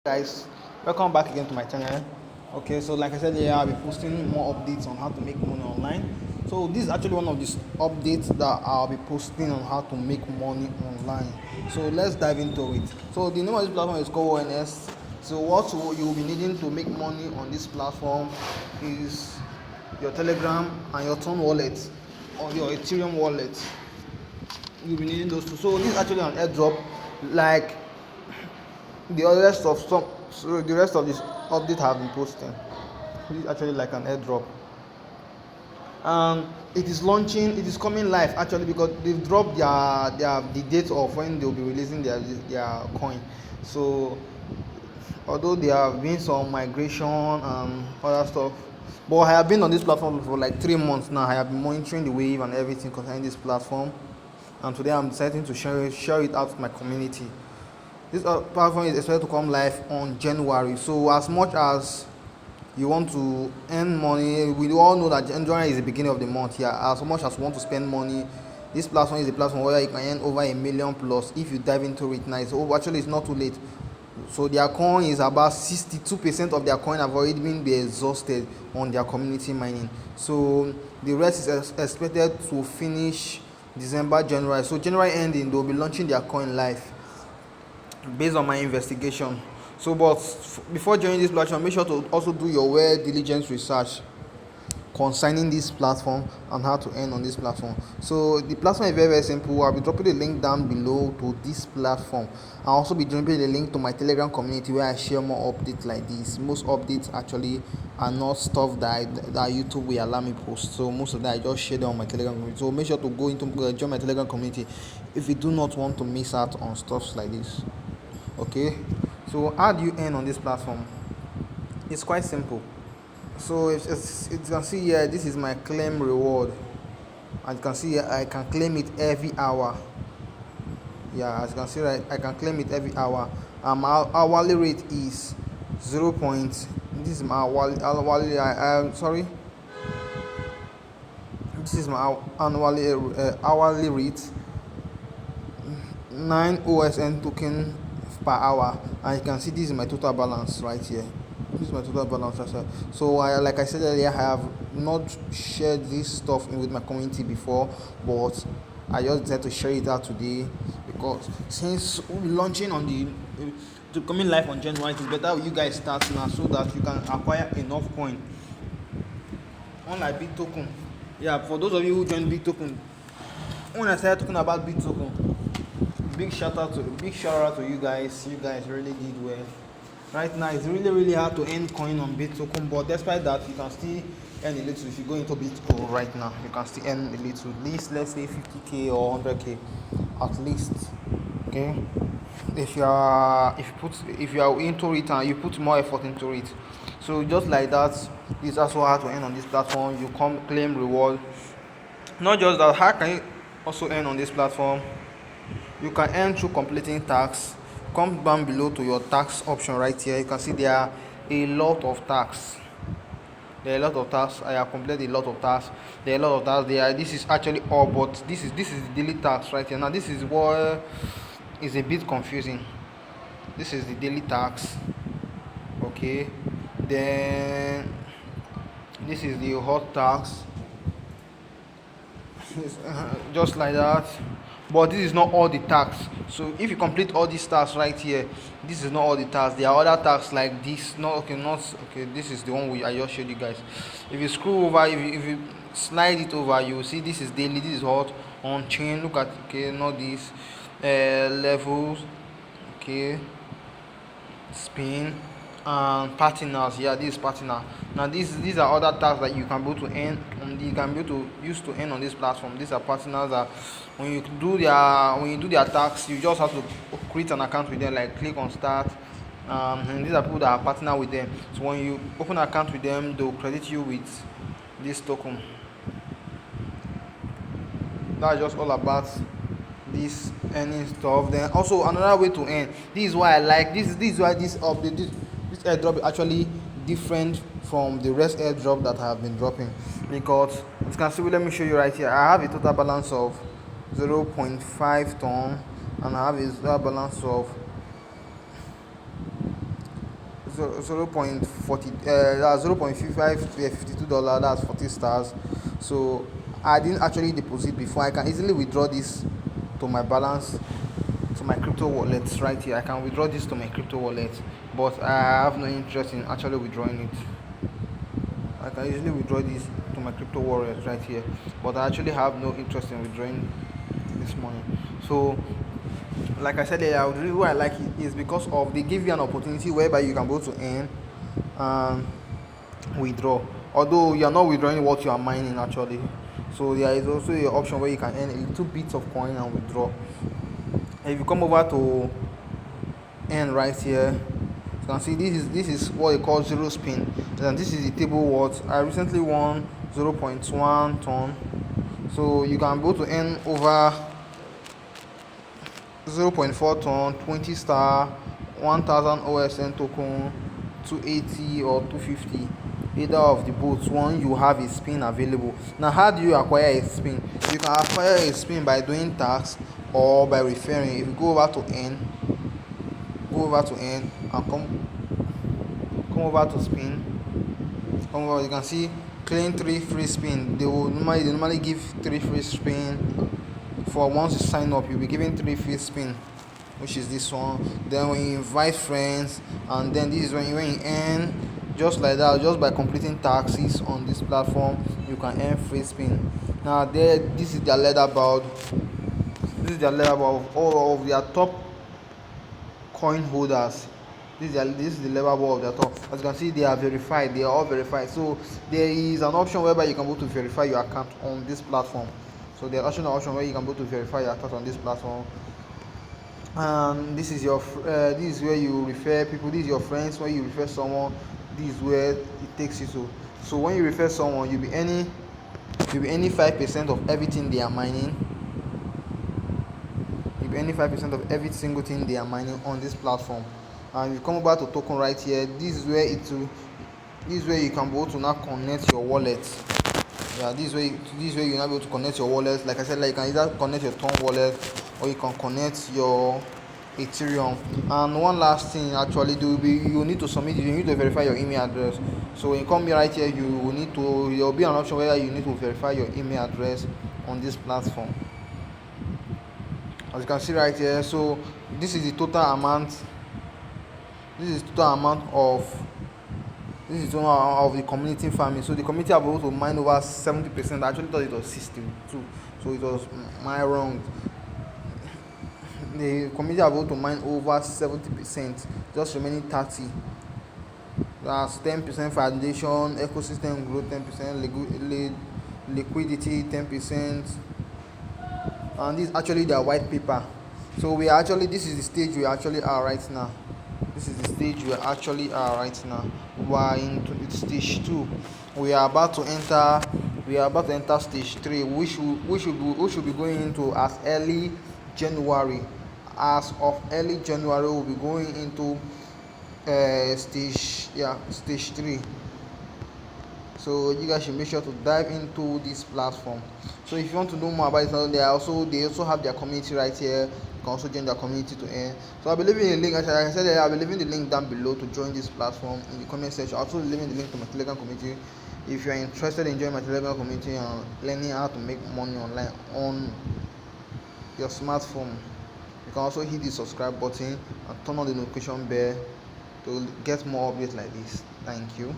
Guys, welcome back again to my channel. Okay, so like I said earlier, I'll be posting more updates on how to make money online. So this is actually one of these updates that I'll be posting on how to make money online. So let's dive into it. So the name of this platform is called ONS. So what you'll be needing to make money on this platform is your Telegram and your Tron wallet or your Ethereum wallet. You'll be needing those two. So this is actually an airdrop, like the rest of this update have been posting. This is actually like an airdrop, and it is launching. It is coming live actually because they've dropped their the date of when they'll be releasing their coin. So although there have been some migration and other stuff, but I have been on this platform for like 3 months now. I have been monitoring the wave and everything concerning this platform, and today I'm deciding to share it out to my community. This platform is expected to come live on January. So as much as you want to earn money, we all know that January is the beginning of the month. Yeah, as much as you want to spend money, this platform is a platform where you can earn over 1 million plus if you dive into it now. So actually, it's not too late. So their coin is about 62% of their coin have already been exhausted on their community mining. So the rest is expected to finish December, January. So January ending, they'll be launching their coin live based on my investigation. So but before joining this platform, make sure to also do your well diligence research concerning this platform and how to earn on this platform. So the platform is very simple. I'll be dropping the link down below to this platform. I'll also be dropping the link to my Telegram community where I share more updates like this. Most updates actually are not stuff that YouTube will allow me post. So most of that I just share them on my Telegram community. So make sure to go into join my Telegram community if you do not want to miss out on stuff like this. Okay, so how do you earn on this platform? It's quite simple. So if you can see here, this is my claim reward, and you can see here I can claim it every hour. Yeah, as you can see, right, I can claim it every hour. My hourly rate is 0 point. This is my hourly sorry, this is my hourly rate, 9 OSN token per hour, and you can see this is my total balance right here. This is my total balance right here. So like I said earlier, I have not shared this stuff with my community before, but I just decided to share it out today because since we'll be launching on to coming live on January, it is better you guys start now so that you can acquire enough coin. Unlike Big Token, yeah, for those of you who joined Big Token, when I started talking about Big Token, big shout out to you guys. You guys really did well. Right now it's really hard to earn coin on Bitcoin, but despite that you can still earn a little. If you go into Bitcoin right now, you can still earn a little, at least let's say 50k or 100k at least. Okay, if you are into it and you put more effort into it. So just like that, it's also hard to earn on this platform. You come claim reward. Not just that, how can you also earn on this platform? You can earn through completing tasks. Come down below to your tax option right here. You can see there are a lot of tasks. I have completed a lot of tasks. There are a lot of tasks there. This is actually all, but this is the daily tax right here. Now this is what is a bit confusing. This is the daily tax. Okay, then this is the hot tax. Just like that. But this is not all the tasks. So if you complete all these tasks right here, this is not all the tasks. There are other tasks like this. Not okay. This is the one I just showed you guys. If you scroll over, if you slide it over, you will see this is daily. This is hot on chain. Look at, okay, not this levels. Okay, spin and partners. Yeah, this is partner. Now these are other tasks that you can be able to earn, and you can be able to use to earn on this platform. These are partners that when you do their tasks, you just have to create an account with them, like click on start. And these are people that are partner with them. So when you open an account with them, they'll credit you with this token. That's just all about this earning stuff. Then also another way to earn, this is why I like this is why this update, this airdrop is actually different from the rest airdrop that I have been dropping, because as you can see, let me show you right here. I have a total balance of 0.5 ton, and I have a total balance of 0.40 that's 0.55 $52, that's 40 stars. So I didn't actually deposit before. I can easily withdraw this to my balance, to my crypto wallet right here. I can withdraw this to my crypto wallet, but I have no interest in actually withdrawing it. I can easily withdraw this to my crypto wallet right here, but I actually have no interest in withdrawing this money. So like I said earlier, the reason why I like it is because of they give you an opportunity whereby you can go to earn and withdraw. Although you are not withdrawing what you are mining actually, so there is also an option where you can earn a little bit of coin and withdraw. If you come over to earn right here, you can see this is what they call zero spin, and this is the table what I recently won 0.1 ton. So you can go to earn over 0.4 ton, 20 star, 1000 OSN token, 280 or 250, either of the both. One, you have a spin available. Now how do you acquire a spin? You can acquire a spin by doing tasks or by referring. If you go over to earn, and come over to spin, come over, you can see claim 3 free spin. They normally give 3 free spin. For once you sign up, you'll be given 3 free spin, which is this one. Then when you invite friends, and then this is when you earn, just like that, just by completing taxes on this platform, you can earn free spin. Now this is their leaderboard. Of all of their top coin holders. This is the leaderboard of their top. As you can see, they are verified. They are all verified. So there is an option whereby you can go to verify your account on this platform. So there is an option where you can go to verify your account on this platform. And this is where you refer people. This is your friends. When you refer someone, this is where it takes you to. So when you refer someone, you'll be earning 5% of everything they are mining. You'll be earning 5% of every single thing they are mining on this platform. And you come over to token right here. This is where you can go to now connect your wallet. Yeah, this way you're not able to connect your wallet. Like I said, like you can either connect your Ton wallet or you can connect your Ethereum. And one last thing, actually, you need to verify your email address. So when you come here right here, there will be an option where you need to verify your email address on this platform. As you can see right here, so this is the total amount. This is of the community farming. So the community have able to mine over 70%. I actually thought it was 62, so it was my wrong. The community have able to mine over 70%, just remaining 30. That's 10% foundation, ecosystem growth 10%, liquidity 10%, and this is actually their white paper. So this is the stage we actually are right now. We are in stage 2. We are about to enter stage 3, which should be going into as early January. As of early January, we'll be going into stage 3. So you guys should make sure to dive into this platform. So if you want to know more about it, they also have their community right here. You can also join their community to earn. So I'll be leaving a link. Like I said, I'll be leaving the link down below to join this platform in the comment section. I'll also leaving the link to my Telegram community. If you are interested in joining my Telegram community and learning how to make money online on your smartphone, you can also hit the subscribe button and turn on the notification bell to get more updates like this. Thank you.